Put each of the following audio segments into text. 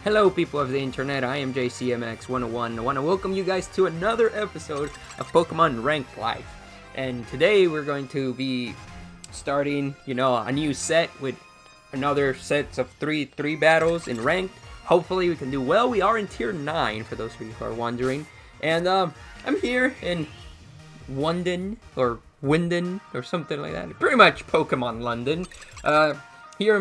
Hello people of the internet, I am JCMX101. I want to welcome you guys to another episode of Pokemon Ranked Life. And today we're going to be starting, a new set with another set of three battles in Ranked. Hopefully we can do well. We are in Tier 9 for those of you who are wondering. And I'm here in London, or Winden, or something like that. Pretty much Pokemon London. Here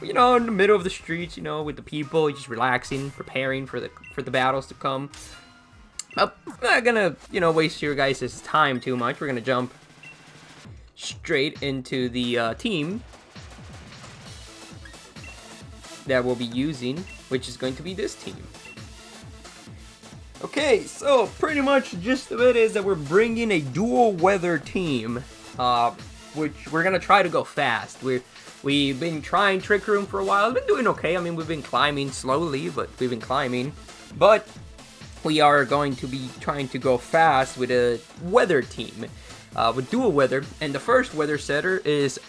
in the middle of the streets, with the people, just relaxing, preparing for the battles to come. I'm not gonna, waste your guys' time too much. We're gonna jump straight into the team that we'll be using, which is going to be this team. Okay, so pretty much the gist of it is that we're bringing a dual weather team, which we're gonna try to go fast. We've been trying Trick Room for a while. We've been doing okay. I mean, we've been climbing slowly, but we've been climbing. But we are going to be trying to go fast with a weather team, with dual weather. And the first weather setter is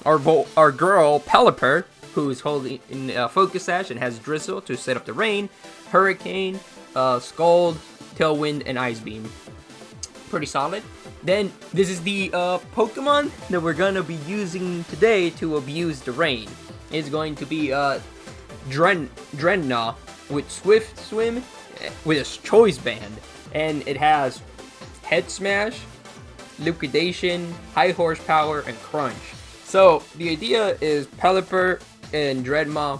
our girl Pelipper, who's holding in Focus Sash and has Drizzle to set up the rain, Hurricane, Scald, Tailwind, and Ice Beam. Pretty solid. Then, this is the Pokemon that we're going to be using today to abuse the rain. It's going to be Drenna with Swift Swim with a Choice Band. And it has Head Smash, Liquidation, High Horsepower, and Crunch. So, the idea is Pelipper and Drenma.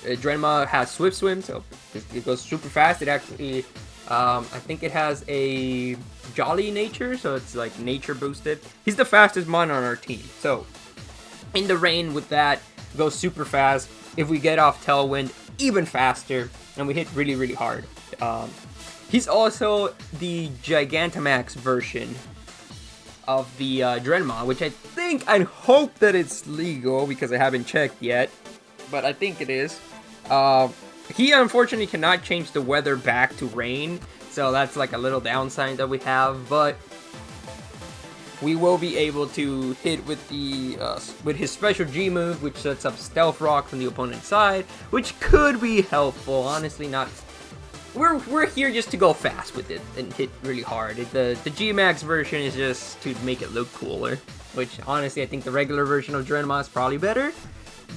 Drenma has Swift Swim, so it goes super fast. It actually, I think it has a Jolly nature, so it's like nature boosted. He's the fastest mon on our team, so in the rain with that, goes super fast. If we get off Tailwind, even faster, and we hit really hard. He's also the Gigantamax version of the Drenma, which I hope that it's legal because I haven't checked yet, but I think it is. He unfortunately cannot change the weather back to rain, so that's like a little downside that we have, but we will be able to hit with the with his special G move, which sets up Stealth Rock from the opponent's side, which could be helpful. Honestly, not. We're here just to go fast with it and hit really hard. The G-Max version is just to make it look cooler, which honestly I think the regular version of Drenma is probably better.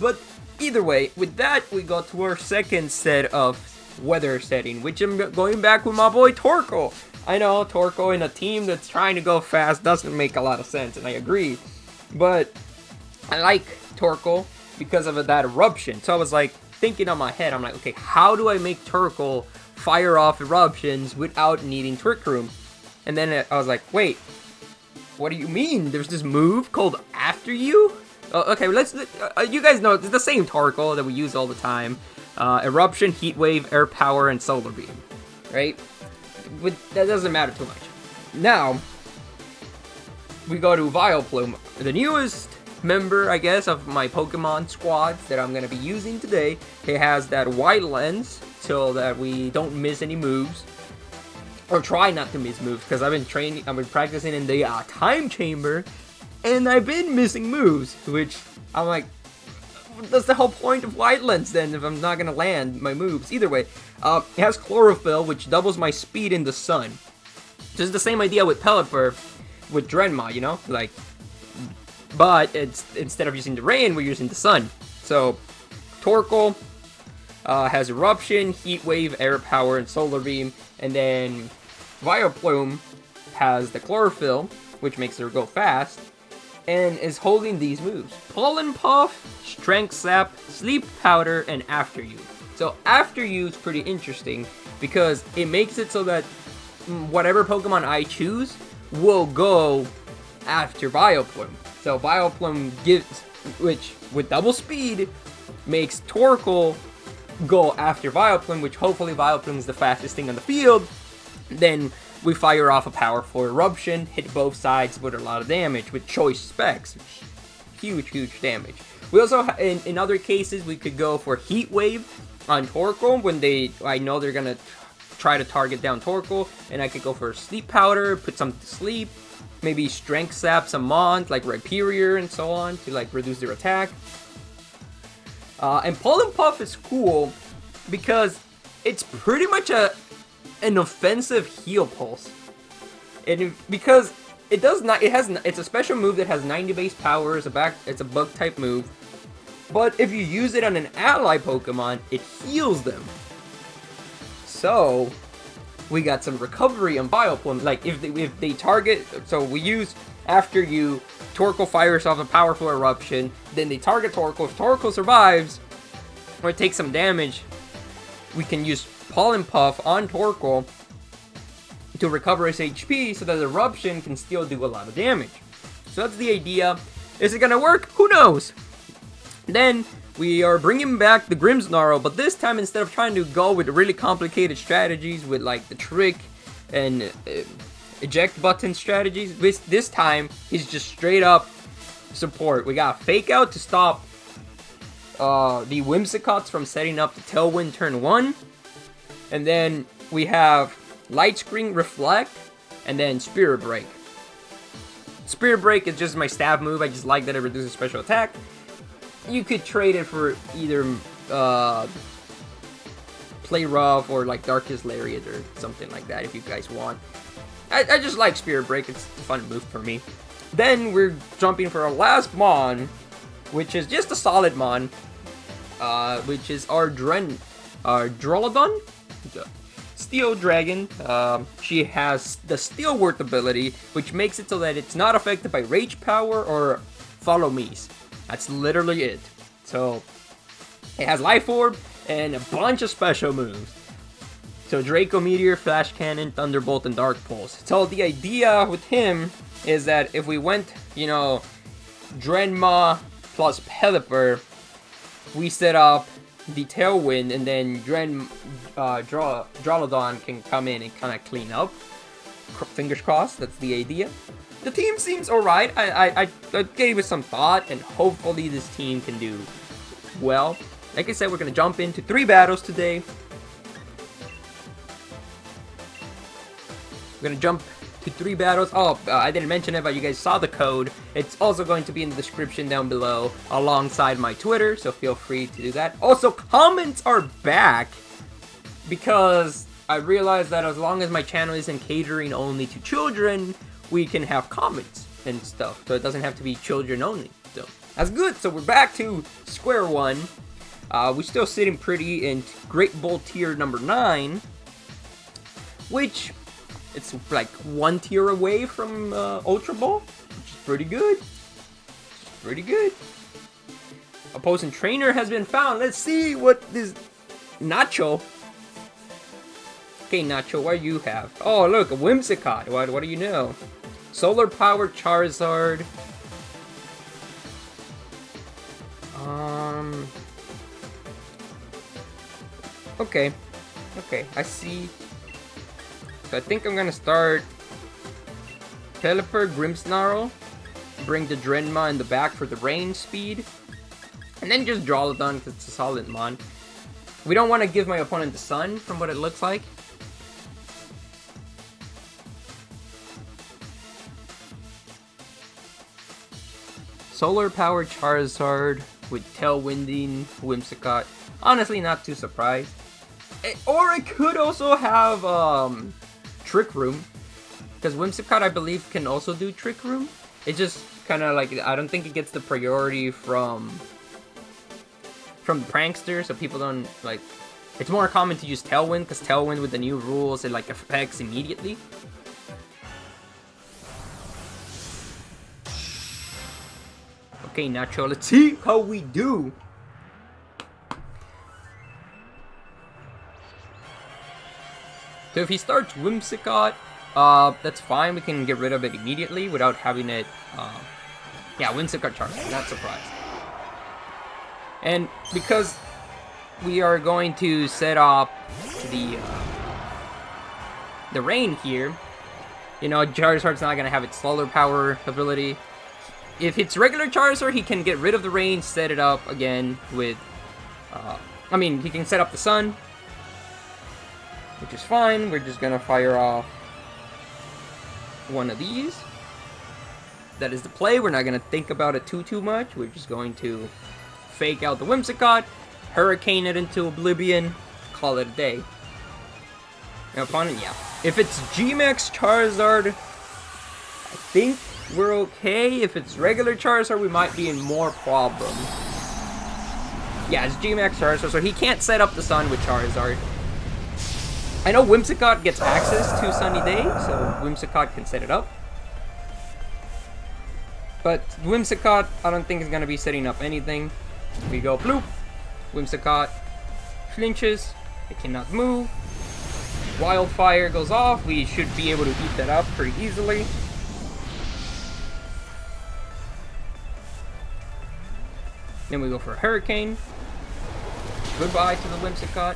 But either way, with that we go to our second set of weather setting, which I'm going back with my boy Torkoal. I know Torkoal in a team that's trying to go fast doesn't make a lot of sense, and I agree, but I like Torkoal because of that eruption. So I was like thinking on my head, I'm like, okay, how do I make Torkoal fire off eruptions without needing Trick Room? And then I was like, wait, what do you mean? There's this move called After You? Okay, you guys know it's the same Torkoal that we use all the time. Eruption, Heat Wave, Air Power, and Solar Beam, right? That doesn't matter too much. Now, we go to Vileplume, the newest member, I guess, of my Pokemon squad that I'm going to be using today. It has that white lens, so that we don't miss any moves, or try not to miss moves, because I've been practicing in the Time Chamber, and I've been missing moves, which I'm like, that's the whole point of White Lens then, if I'm not gonna land my moves. Either way, it has Chlorophyll, which doubles my speed in the sun. Just the same idea with Pelipper, with Drenma, but instead of using the rain, we're using the sun. So, Torkoal has Eruption, Heat Wave, Air Power, and Solar Beam, and then Vileplume has the Chlorophyll, which makes her go fast, and is holding these moves: Pollen Puff, Strength Sap, Sleep Powder, and After You. So After You is pretty interesting because it makes it so that whatever Pokemon I choose will go after Vileplume. So Vileplume which with double speed, makes Torkoal go after Vileplume, which hopefully Vileplume is the fastest thing on the field. Then we fire off a powerful Eruption, hit both sides with a lot of damage with choice specs. Huge damage. We also, in other cases, we could go for Heat Wave on Torkoal when I know they're gonna try to target down Torkoal, and I could go for Sleep Powder, put some to sleep, maybe Strength Sap some Mons like Rhyperior and so on to reduce their attack. And Pollen Puff is cool because it's pretty much an offensive heal pulse. Because it does not, it's a special move that has 90 base power. It's a bug type move. But if you use it on an ally Pokemon, it heals them. So we got some recovery on Vileplume. Like if they target, so we use after you Torkoal fires off a powerful eruption, then they target Torkoal. If Torkoal survives or takes some damage, we can use Pollen Puff on Torkoal to recover his HP so that Eruption can still do a lot of damage. So that's the idea. Is it gonna work? Who knows? Then we are bringing back the Grimmsnarl, but this time instead of trying to go with really complicated strategies with like the trick and eject button strategies, this time he's just straight up support. We got Fake Out to stop the Whimsicots from setting up the Tailwind turn 1, and then we have Light Screen, Reflect, and then Spirit Break. Spirit Break is just my stab move. I just like that it reduces special attack. You could trade it for either Play Rough or like Darkest Lariat or something like that if you guys want. I just like Spirit Break. It's a fun move for me. Then we're jumping for our last Mon, which is just a solid Mon, which is our Drolodon? Steel Dragon. She has the Steelworth ability, which makes it so that it's not affected by Rage Power or Follow Me's. That's literally it. So, it has Life Orb and a bunch of special moves. So, Draco Meteor, Flash Cannon, Thunderbolt, and Dark Pulse. So, the idea with him is that if we went, you know, Drenma plus Pelipper, we set up the Tailwind, and then Drolodon can come in and kind of clean up. Fingers crossed, that's the idea. The team seems alright. I gave it some thought, and hopefully this team can do well. Like I said, we're going to jump into 3 battles today. We're going to jump to 3 battles. Oh, I didn't mention it, but you guys saw the code. It's also going to be in the description down below alongside my Twitter, so feel free to do that. Also, comments are back because I realized that as long as my channel isn't catering only to children, we can have comments and stuff, so it doesn't have to be children only. So that's good. So we're back to square one. We're still sitting pretty in Greatball tier number 9, which it's like 1 tier away from Ultra Ball, which is pretty good. Pretty good. Opposing trainer has been found. Let's see what this Nacho. Okay, Nacho, what do you have? Oh, look, a Whimsicott. What do you know? Solar Power Charizard. Okay. Okay, I see. So I think I'm gonna start Pelipper, Grimmsnarl, bring the Drenma in the back for the range speed, and then just Drolodon because it's a solid Mon. We don't want to give my opponent the Sun from what it looks like. Solar Power Charizard with Tailwinding Whimsicott. Honestly, not too surprised. Or I could also have Trick Room, because Whimsicott, I believe, can also do Trick Room. It just kind of like, I don't think it gets the priority from Prankster, so people don't like. It's more common to use Tailwind, because Tailwind with the new rules, it like affects immediately. Okay, Nacho, let's see how we do. So if he starts Whimsicott, that's fine. We can get rid of it immediately without having it. Yeah, Whimsicott Charizard, not surprised. And because we are going to set up the rain here, you know, Charizard's not gonna have its solar power ability. If it's regular Charizard, he can get rid of the rain, set it up again with, I mean, he can set up the sun, which is fine. We're just gonna fire off one of these. That is the play. We're not gonna think about it too much. We're just going to fake out the Whimsicott, Hurricane it into oblivion, call it a day. My opponent, yeah. If it's G-Max Charizard, I think we're okay. If it's regular Charizard, we might be in more problems. Yeah, it's G-Max Charizard, so he can't set up the sun with Charizard. I know Whimsicott gets access to Sunny Day, so Whimsicott can set it up. But Whimsicott, I don't think is going to be setting up anything. We go bloop. Whimsicott flinches. It cannot move. Wildfire goes off. We should be able to eat that up pretty easily. Then we go for a Hurricane. Goodbye to the Whimsicott.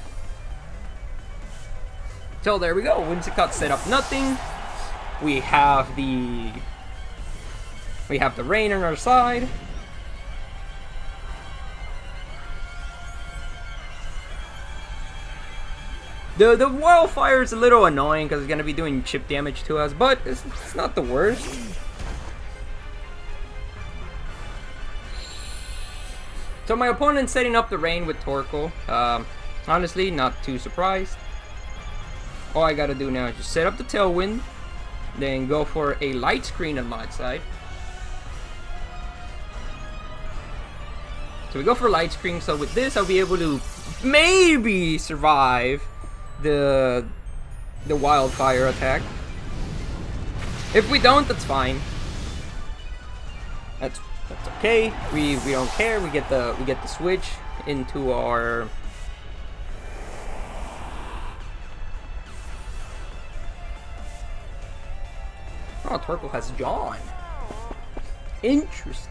So there we go. Whimsicott set up nothing. We have the rain on our side. The wildfire is a little annoying because it's gonna be doing chip damage to us, but it's not the worst. So my opponent's setting up the rain with Torkoal. Honestly, not too surprised. All I gotta do now is just set up the Tailwind, then go for a Light Screen on my side. So we go for Light Screen, so with this I'll be able to maybe survive the Wildfire attack. If we don't, that's fine. That's okay. We don't care. We get the switch into our Oh, Torkoal has John. Interesting.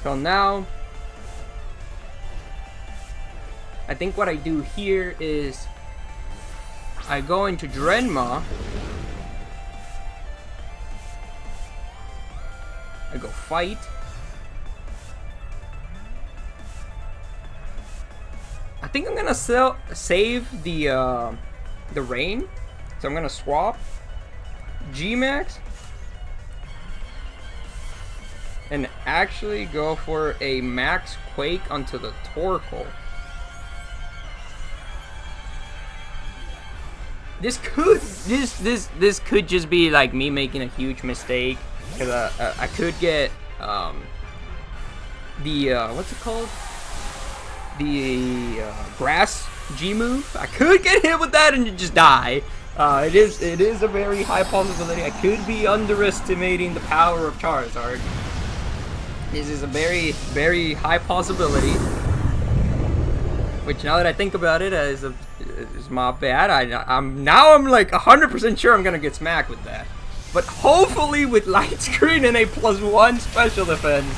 So now, I think what I do here is I go into Drenma. I go fight. I think I'm gonna save the rain, so I'm gonna swap G-Max and actually go for a Max Quake onto the Torkoal. This could just be like me making a huge mistake, because I could get what's it called? The grass G move. I could get hit with that and just die. It is a very high possibility. I could be underestimating the power of Charizard. This is a very, very high possibility. Which, now that I think about it, is my bad. I'm like 100% sure I'm gonna get smacked with that. But hopefully, with Light Screen and a +1 special defense,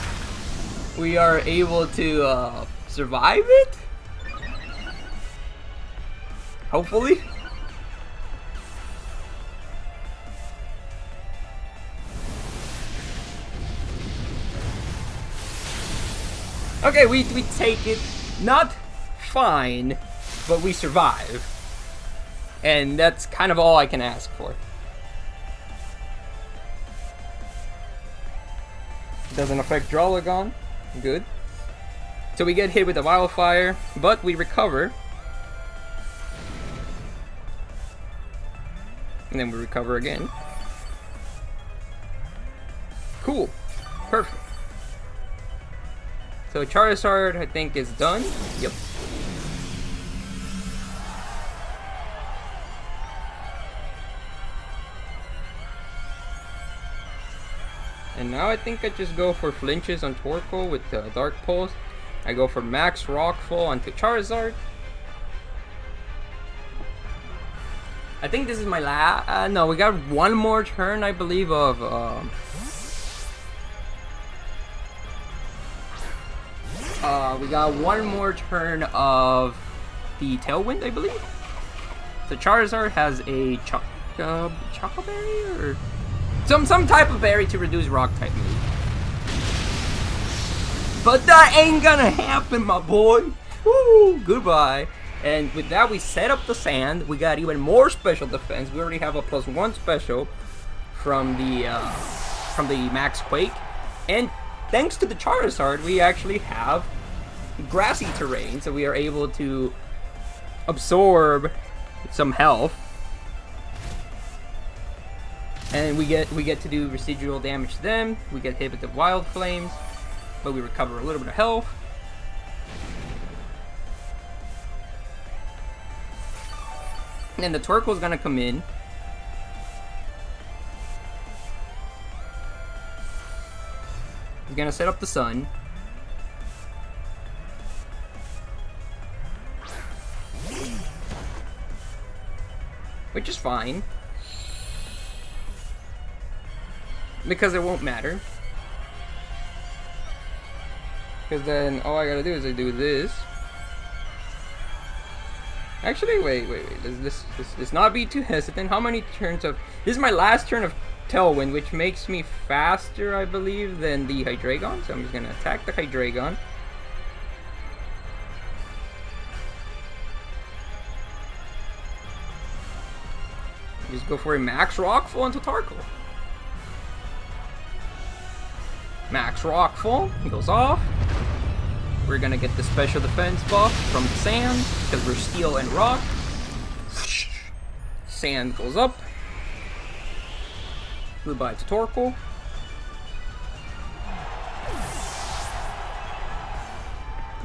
we are able to survive it? Hopefully. Okay, we take it. Not fine, but we survive. And that's kind of all I can ask for. Doesn't affect Drolagon. Good. So we get hit with a Wildfire, but we recover. And then we recover again. Cool. Perfect. So Charizard, I think, is done. Yep. And now I think I just go for flinches on Torkoal with Dark Pulse. I go for Max Rockfall onto Charizard. I think this is my last. No, we got one more turn, I believe, of. We got one more turn of the Tailwind, I believe. So Charizard has a Choco Berry or some type of berry to reduce Rock type move. But that ain't gonna happen, my boy. Woo! Goodbye. And with that, we set up the sand. We got even more special defense. We already have a +1 special from the Max Quake, and thanks to the Charizard, we actually have grassy terrain, so we are able to absorb some health. And we get to do residual damage to them. We get hit with the Wild Flames, but we recover a little bit of health. And then the Torkoal is gonna come in. He's gonna set up the sun. Which is fine. Because it won't matter. Because then all I gotta do is I do this. Actually, wait. Let's not be too hesitant. How many turns of... This is my last turn of Tailwind, which makes me faster, I believe, than the Hydreigon. So I'm just gonna attack the Hydreigon. Just go for a Max Rockfall into Torkoal. Max Rockfall, he goes off. We're gonna get the special defense buff from the sand, because we're steel and rock. Sand goes up. Goodbye to Torkoal.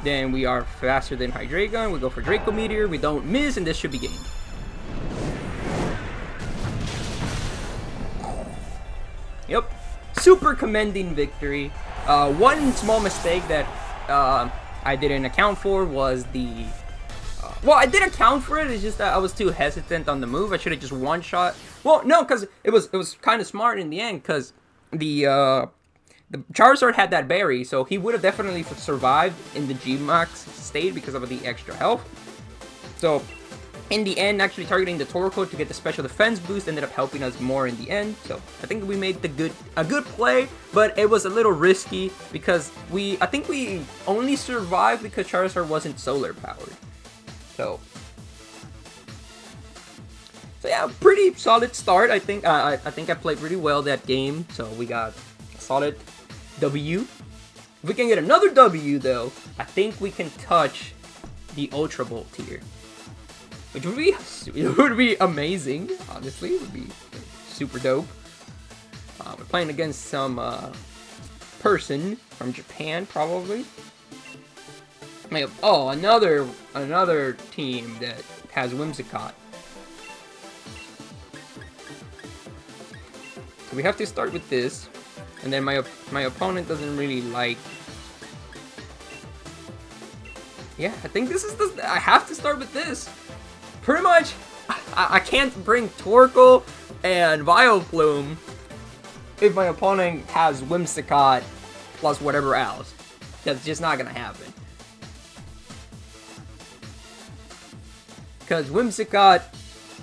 Then we are faster than Hydreigon. We go for Draco Meteor. We don't miss, and this should be game. Yep. Super commending victory. One small mistake that I didn't account for was the... well, I did account for it. It's just that I was too hesitant on the move. I should have just one-shot. Well, no, because it was kind of smart in the end, because the Charizard had that berry, so he would have definitely survived in the G-Max state because of the extra health. So, in the end, actually targeting the Torkoal to get the special defense boost ended up helping us more in the end. So, I think we made a good play, but it was a little risky because I think we only survived because Charizard wasn't solar powered. So yeah, pretty solid start. I think I played pretty well that game. So we got a solid W. If we can get another W though, I think we can touch the Ultra Bolt tier, which would be amazing. Honestly, it would be super dope. We're playing against some person from Japan, probably. Oh, another team that has Whimsicott. So we have to start with this, and then my opponent doesn't really like. Yeah, I think this is I have to start with this. Pretty much, I can't bring Torkoal and Vileplume if my opponent has Whimsicott plus whatever else. That's just not gonna happen. Because Whimsicott,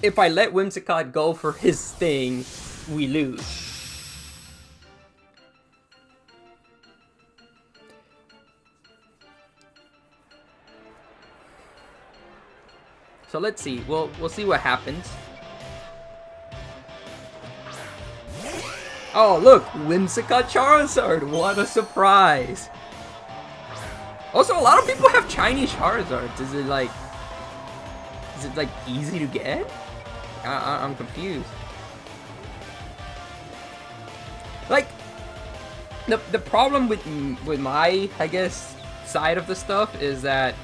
if I let Whimsicott go for his thing, we lose. So let's see. We'll see what happens. Oh, look! Whimsicott Charizard! What a surprise! Also, a lot of people have Chinese Charizards. Is it like easy to get? I'm confused. Like, the problem with my, I guess, side of the stuff is that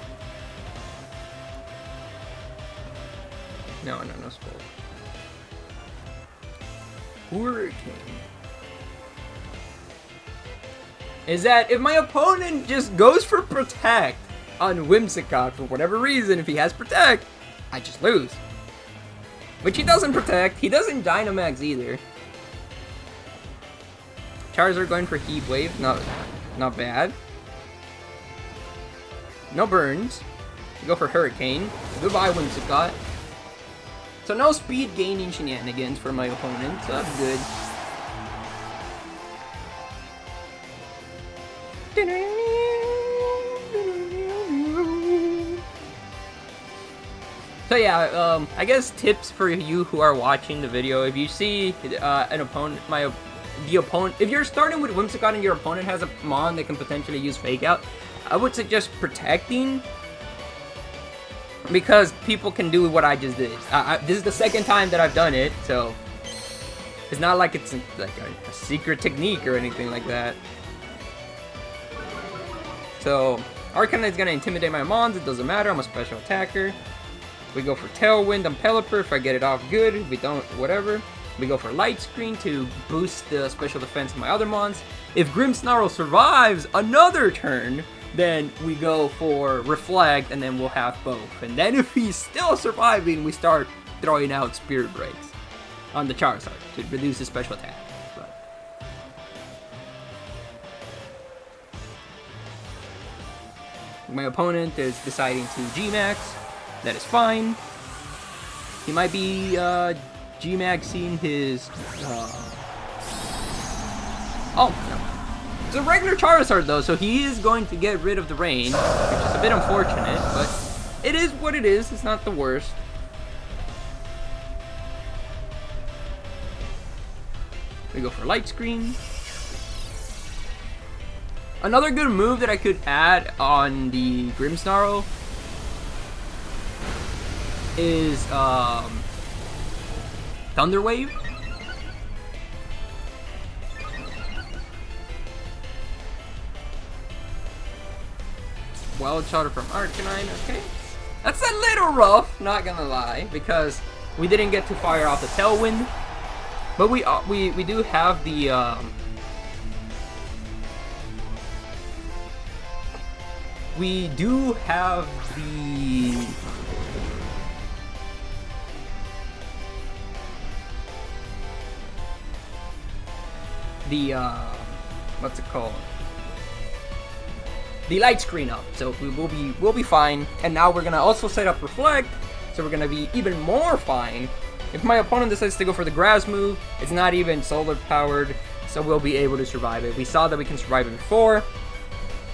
no spoil. Hurricane. Is that if my opponent just goes for Protect on Whimsicott for whatever reason, if he has Protect, I just lose. Which he doesn't Protect, he doesn't Dynamax either. Charizard going for Heat Wave, not bad. No burns. You go for Hurricane. Goodbye, Whimsicott. So no speed gaining shenanigans for my opponent, so that's good. So yeah, I guess tips for you who are watching the video: if you see an opponent, the opponent, if you're starting with Whimsicott and your opponent has a Mon that can potentially use Fake Out, I would suggest protecting, because people can do what I just did. This is the second time that I've done it, so it's not like it's like a secret technique or anything like that. So Arcanine's gonna intimidate my Mons, it doesn't matter, I'm a special attacker. We go for Tailwind on Pelipper, if I get it off good, if we don't, whatever. We go for Light Screen to boost the special defense of my other Mons. If Grimmsnarl survives another turn, then we go for Reflect, and then we'll have both. And then if he's still surviving, we start throwing out Spirit Breaks on the Charizard to reduce his special attack. My opponent is deciding to G-Max. That is fine. He might be G-Maxing his... Oh, no. It's a regular Charizard though, so he is going to get rid of the rain, which is a bit unfortunate, but it is what it is. It's not the worst. We go for Light Screen. Another good move that I could add on the Grimmsnarl is Thunder Wave. Wild Shatter from Arcanine, okay. That's a little rough, not gonna lie, because we didn't get to fire off the Tailwind. But we do have the we do have the what's it called? The Light Screen up, so we'll be fine. And now we're gonna also set up Reflect, so we're gonna be even more fine. If my opponent decides to go for the Grass move, it's not even solar powered, so we'll be able to survive it. We saw that we can survive it before.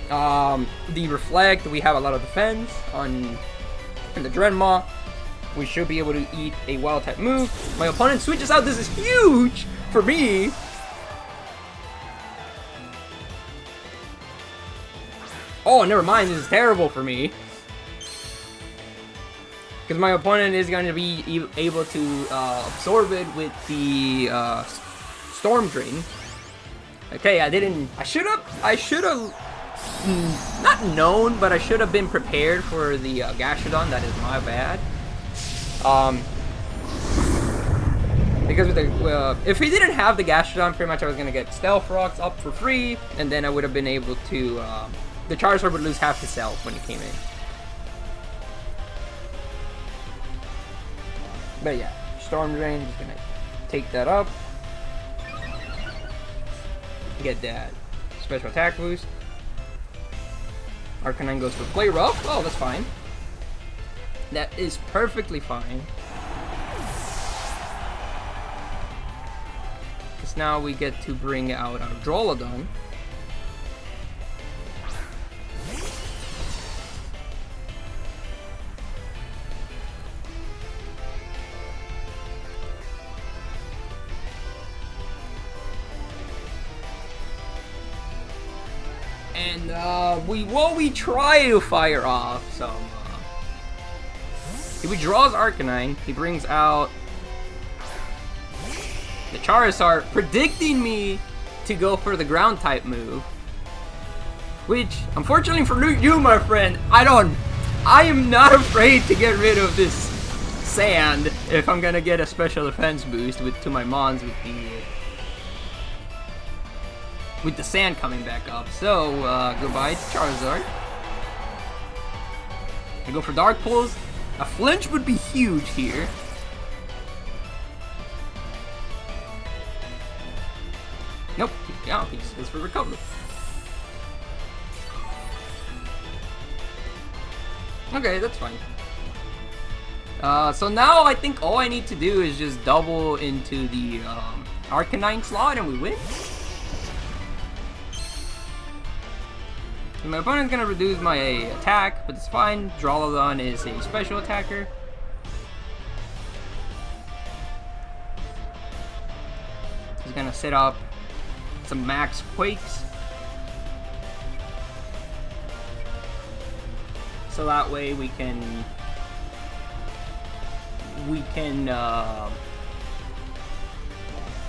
The Reflect, we have a lot of defense on the Dreadmaw. We should be able to eat a wild type move. My opponent switches out. This is huge for me. Oh, never mind. This is terrible for me. Because my opponent is going to be able to absorb it with the Storm Drain. Okay, I should have not known, but I should have been prepared for the Gastrodon. That is my bad. Because with the, if he didn't have the Gastrodon, pretty much I was going to get Stealth Rocks up for free, and then I would have been able to, the Charizard would lose half his health when he came in. But yeah, Storm Drain is going to take that up. Get that special attack boost. Arcanine goes for Play Rough. Oh, that's fine. That is perfectly fine. Because now we get to bring out our Drolodon. And we try to fire off some. If he draws Arcanine, he brings out the Charizard, predicting me to go for the ground type move. Which, unfortunately for you, my friend, I am not afraid to get rid of this sand if I'm gonna get a special defense boost to my Mons with the sand coming back up. So, goodbye to Charizard. I go for Dark Pulse. A flinch would be huge here. Nope. Yeah, he just goes for Recover. Okay, that's fine. So now I think all I need to do is just double into the Arcanine slot and we win. My opponent's gonna reduce my attack, but it's fine. Drolodon is a special attacker. He's gonna set up some max quakes. So that way we can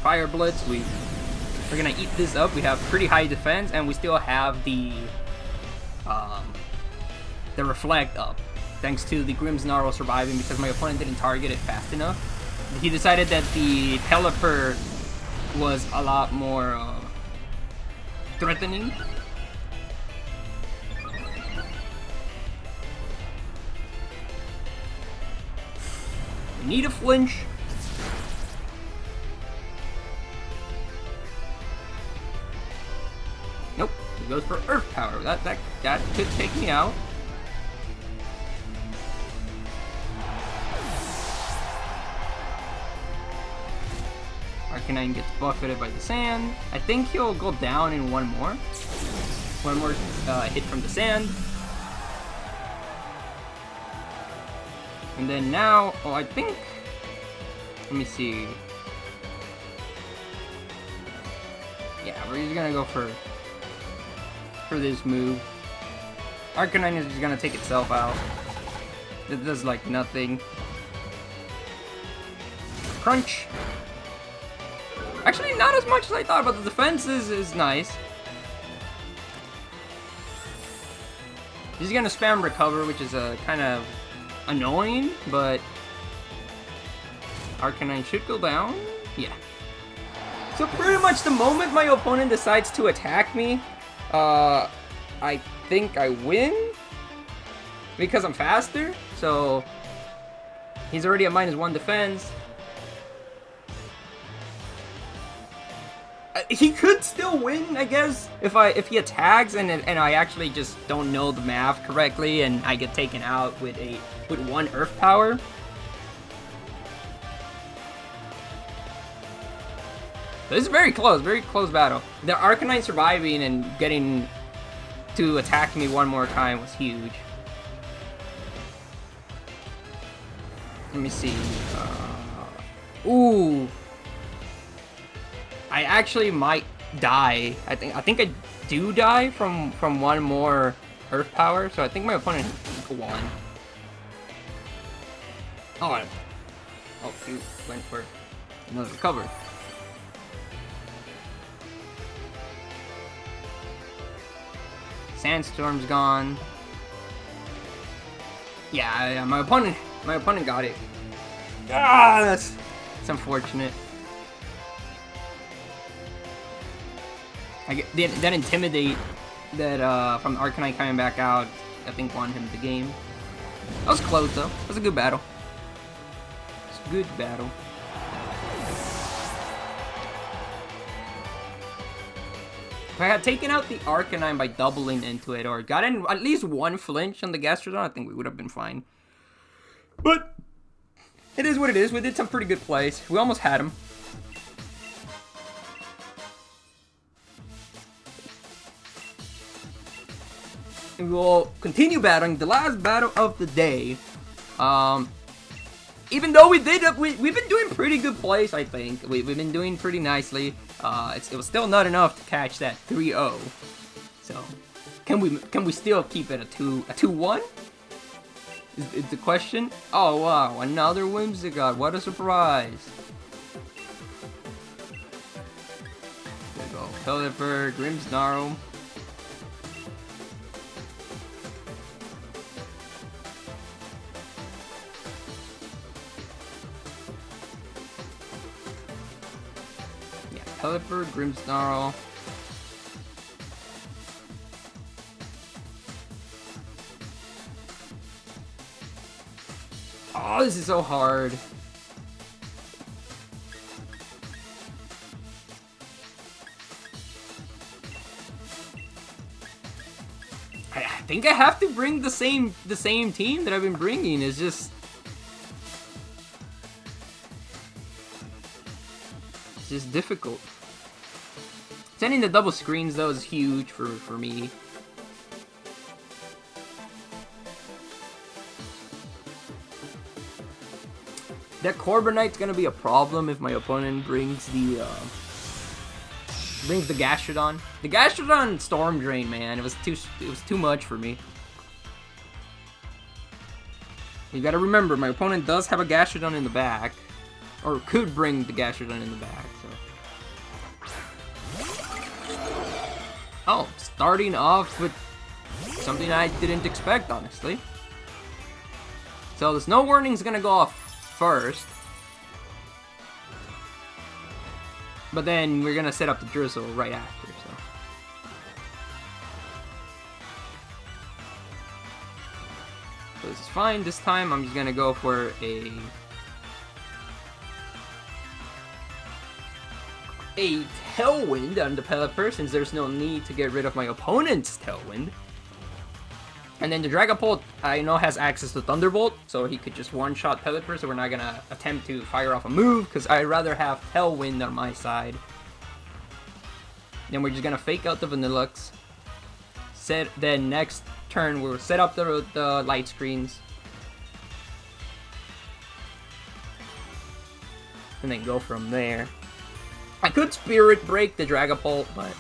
Fire Blitz. We're gonna eat this up. We have pretty high defense, and we still have the Reflect up, thanks to the Grimmsnarl surviving because my opponent didn't target it fast enough. He decided that the Pelipper was a lot more threatening. We need a flinch. Nope, he goes for Earth Power. That could take me out. Arcanine gets buffeted by the sand. I think he'll go down in one more. One more hit from the sand. And then now, oh, I think, let me see. Yeah, we're just gonna go for this move. Arcanine is just gonna take itself out. It does like nothing. Crunch. Actually, not as much as I thought, but the defense is nice. He's gonna spam recover, which is kind of annoying, but Arcanine should go down. Yeah. So pretty much the moment my opponent decides to attack me, I think I win because I'm faster. So he's already at -1 defense. He could still win, I guess, if he attacks and I actually just don't know the math correctly and I get taken out with 1 Earth Power. This is very close battle. The Arcanine surviving and getting to attack me one more time was huge. Let me see. Ooh. I actually might die. I think I do die from 1 more Earth Power, so I think my opponent won. Oh, he went for another recover. Sandstorm's gone. Yeah, my opponent got it. Ah, that's unfortunate. I get that Intimidate that from Arcanine coming back out, I think won him the game. That was close though. It was a good battle. It's a good battle. If I had taken out the Arcanine by doubling into it, or gotten at least 1 flinch on the Gastrodon, I think we would have been fine. But it is what it is. We did some pretty good plays. We almost had him. And we will continue battling the last battle of the day. Even though we've been doing pretty good plays, I think we've been doing pretty nicely. It was still not enough to catch that 3-0. So, can we still keep it a 2-1? Is the question? Oh wow, another Whimsicott! What a surprise! There we go. Pelipper, Grimmsnarl. Pelipper, Grimmsnarl. Oh, this is so hard. I think I have to bring the same team that I've been bringing. It's just difficult. Sending the double screens though is huge for me. That Corbinite's gonna be a problem if my opponent brings the Brings the Gastrodon. The Gastrodon Storm Drain, man. It was too much for me. You gotta remember, my opponent does have a Gastrodon in the back. Or could bring the Gastrodon in the back, so. Oh, starting off with something I didn't expect, honestly. So the Snow Warning's gonna go off first. But then we're gonna set up the Drizzle right after, so. So this is fine. This time I'm just gonna go for a Tailwind on the Pelipper, since there's no need to get rid of my opponent's Tailwind. And then the Dragapult, I know, has access to Thunderbolt, so he could just one-shot Pelipper, so we're not gonna attempt to fire off a move, because I'd rather have Tailwind on my side. Then we're just gonna fake out the Vanillux. Then next turn, we'll set up the light screens. And then go from there. I could Spirit Break the Dragapult, but...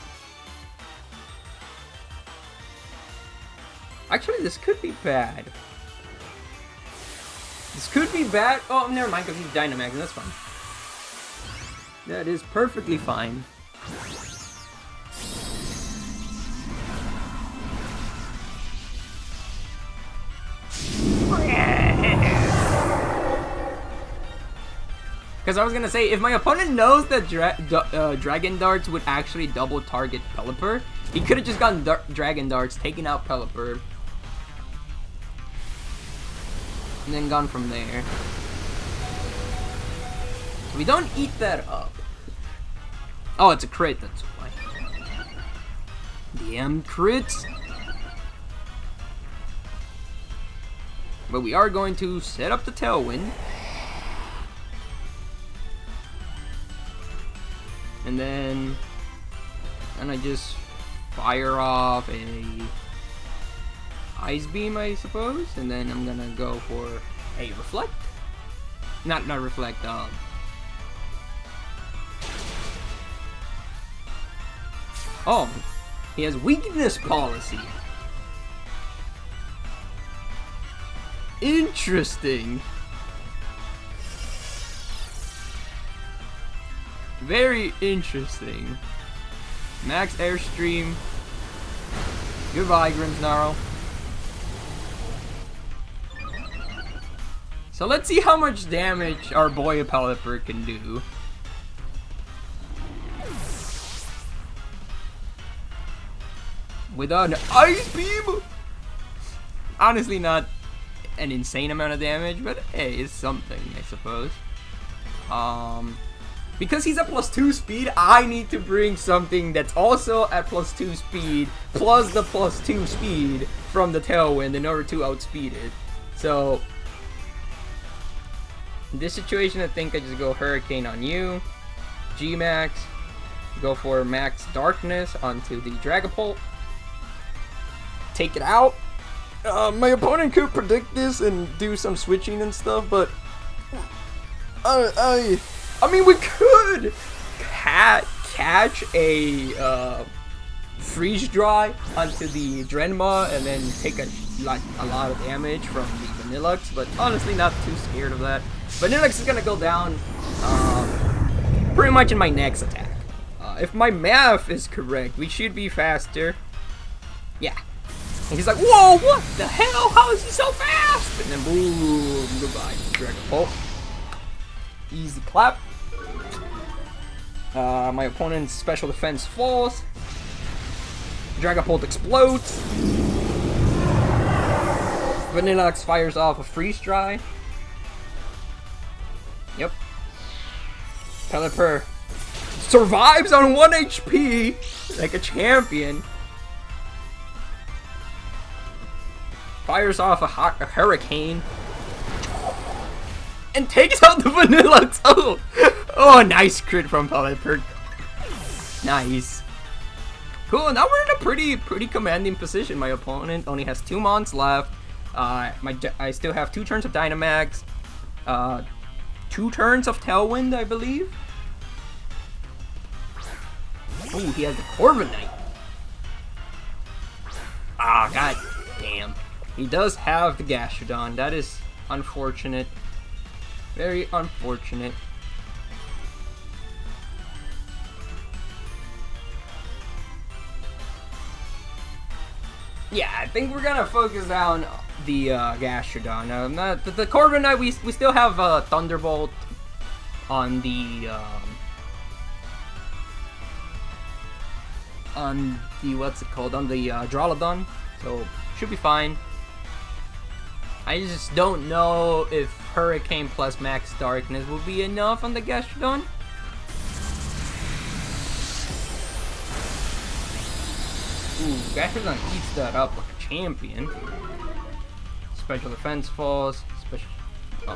Actually, this could be bad. This could be bad. Oh, never mind, because he's Dynamax, and that's fine. That is perfectly fine. Because I was gonna say, if my opponent knows that Dragon Darts would actually double target Pelipper, he could have just gotten Dragon Darts, taken out Pelipper, and then gone from there. So we don't eat that up. Oh, it's a crit, that's why. Damn crits. But we are going to set up the Tailwind. And then I just fire off a Ice Beam, I suppose, and then I'm gonna go for a Reflect. Not Reflect. Oh, he has Weakness Policy. Interesting. Very interesting. Max Airstream. Goodbye, Grimmsnarl. So let's see how much damage our boy Pelipper can do. With an Ice Beam! Honestly, not an insane amount of damage, but hey, it's something, I suppose. Because he's at +2 speed, I need to bring something that's also at +2 speed, plus the +2 speed from the Tailwind in order to outspeed it. So, in this situation, I think I just go Hurricane on you, G-Max, go for Max Darkness onto the Dragapult, take it out. My opponent could predict this and do some switching and stuff, but I mean, we could catch a Freeze Dry onto the Drenma and then take a lot of damage from the Vanillux, but honestly not too scared of that. Vanillux is gonna go down pretty much in my next attack. If my math is correct, we should be faster. Yeah. And he's like, whoa, what the hell? How is he so fast? And then boom, goodbye, Dragapult. Easy clap. My opponent's special defense falls. Dragapult explodes. Vanillux fires off a Freeze Dry. Yep. Pelipper survives on 1 HP like a champion. Fires off a Hurricane. And takes out the Vanillux. Oh, nice crit from Pelipper. Nice. Cool, now we're in a pretty commanding position. My opponent only has 2 Mons left. I still have 2 turns of Dynamax. 2 turns of Tailwind, I believe. Ooh, he has the Corviknight. Ah, god damn. He does have the Gastrodon. That is unfortunate. Very unfortunate. Yeah, I think we're gonna focus on the Gastrodon. The Corviknight, we still have Thunderbolt on the what's it called, on the Drawlodon, so should be fine. I just don't know if Hurricane plus Max Darkness will be enough on the Gastrodon. Ooh, Gastrodon eats that up like a champion. Special defense falls, special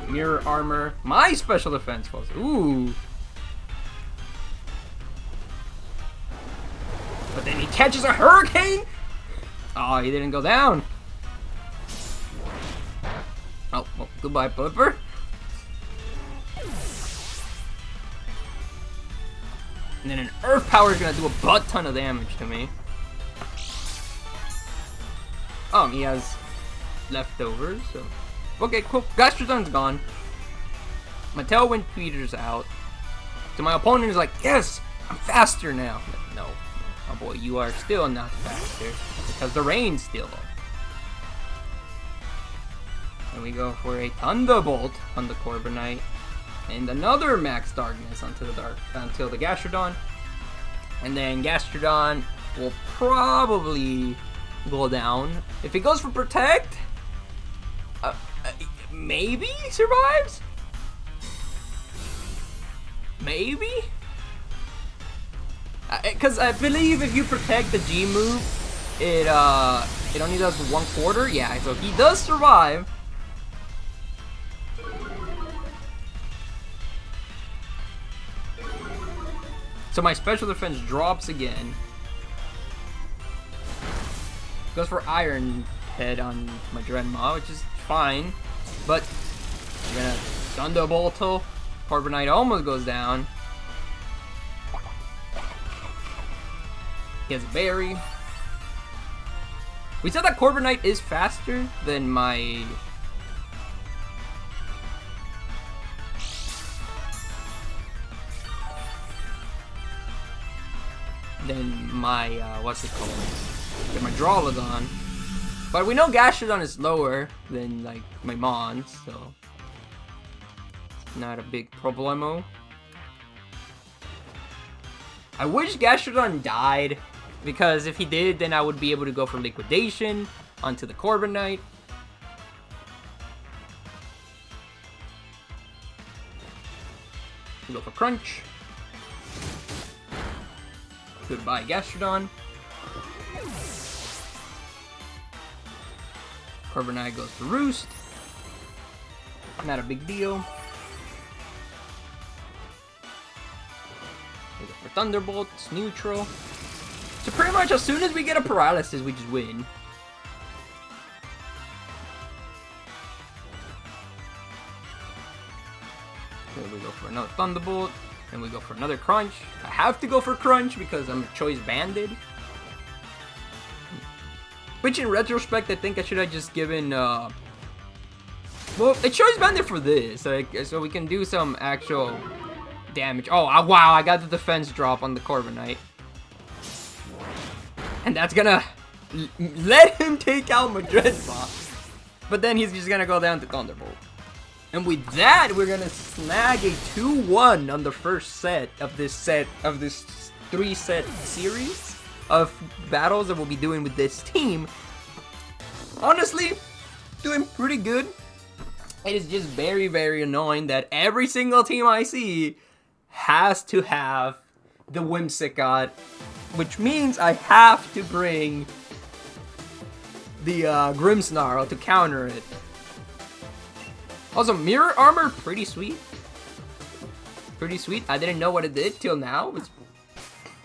mirror armor. My special defense falls. Ooh. But then he catches a Hurricane. Oh, he didn't go down. Oh, well, goodbye, Flipper. And then an Earth Power is gonna do a butt ton of damage to me. He has leftovers, so... Okay, cool. Gastrodon's gone. My Tailwind Peter's out. So my opponent is like, yes, I'm faster now. No. Oh boy, you are still not faster. Because the rain's still up. And we go for a Thunderbolt on the Corviknight. And another Max Darkness until the Gastrodon. And then Gastrodon will probably go down. If he goes for Protect, maybe he survives? Maybe? Because I believe if you Protect the G move, it only does 1/4. Yeah, so he does survive. So my special defense drops again. Goes for Iron Head on my Dreadmaw, which is fine. But we're gonna Thunderbolt. Corviknight almost goes down. He has a Berry. We said that Corviknight is faster than my... what's it called? Than my Drawlodon. But we know Gastrodon is lower than, like, my Mons, so... not a big problemo. I wish Gastrodon died, because if he did, then I would be able to go for Liquidation onto the Corviknight. We go for Crunch. Goodbye, Gastrodon. Corviknight goes to Roost. Not a big deal. We go for Thunderbolt. It's neutral. So pretty much as soon as we get a Paralysis, we just win. Then we go for another Thunderbolt. And we go for another Crunch. I have to go for Crunch because I'm Choice Banded. Which in retrospect, I think I should have just given, well, it's Choice Banded for this, so we can do some actual damage. Oh, wow, I got the defense drop on the Corviknight. And that's gonna let him take out my Dreadmaw. But then he's just gonna go down to Thunderbolt. And with that, we're gonna snag a 2-1 on the first set of this 3-set series of battles that we'll be doing with this team. Honestly, doing pretty good. It is just very, very annoying that every single team I see has to have the Whimsicott, which means I have to bring the Grimmsnarl to counter it. Also, Mirror Armor, pretty sweet. Pretty sweet. I didn't know what it did till now. It's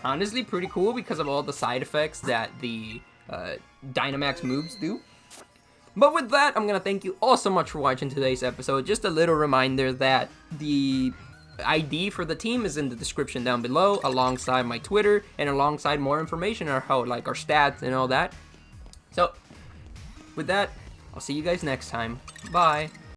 honestly pretty cool because of all the side effects that the Dynamax moves do. But with that, I'm going to thank you all so much for watching today's episode. Just a little reminder that the ID for the team is in the description down below, alongside my Twitter and alongside more information on how, like, our stats and all that. So with that, I'll see you guys next time. Bye.